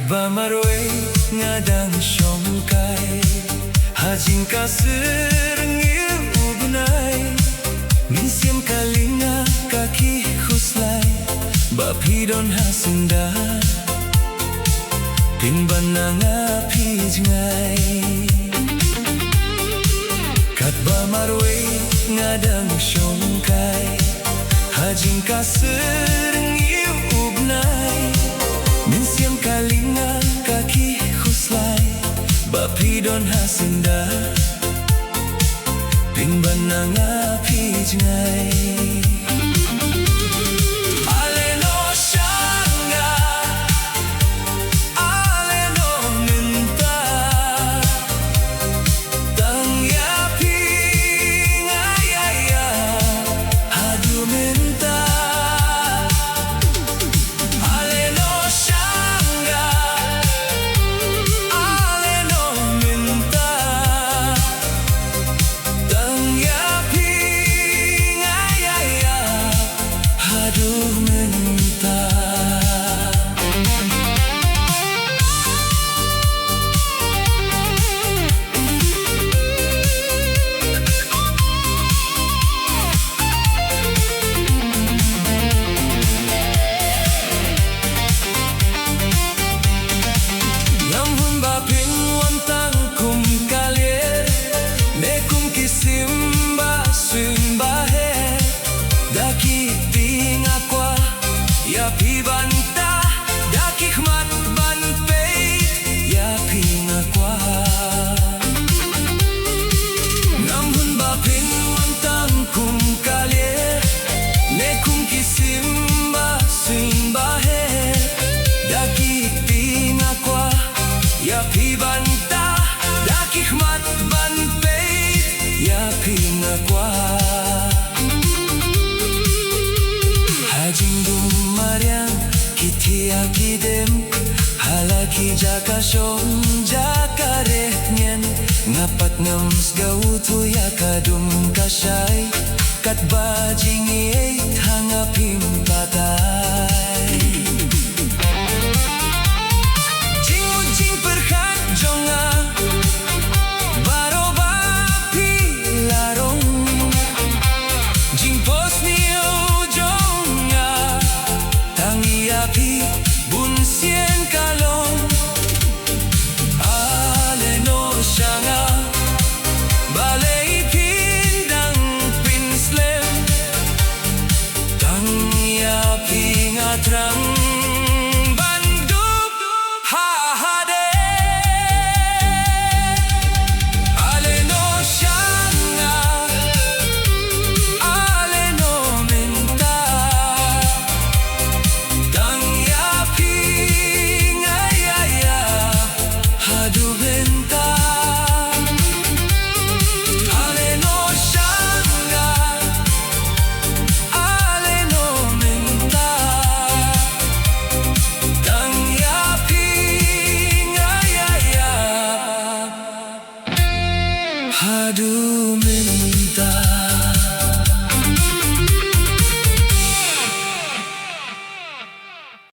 ba marway ngadang syongkai hajing kasireng ubnai min siam kalinga kaki khuslai ba pidon hasunda tin bananga pijngai kat ba marway ngadang syongkai hajing kasireng ubnai min siam kalinga kaki khuslai ba pidon hasunda tin bananga pijngai Iaphi banta daki khmat ban peit Iaphi ngakwa nam hun ba pin wantang kum kalye ne kum kisim ba swing ba he daki pi ngakwa Iaphi banta daki khmat ban peit Iaphi ngakwa hajing Kitia kidem halaki jaka shom jaka rehnyen ngapat ngams gautu ya kadum kashay kat bajing ei thangapim patai jing ujing perkhat jonga baro ba pi larong jing pos niu jonga Iaphi bun sien kalong ale no shanga balei pindang pinslem tang Iaphi ngatrang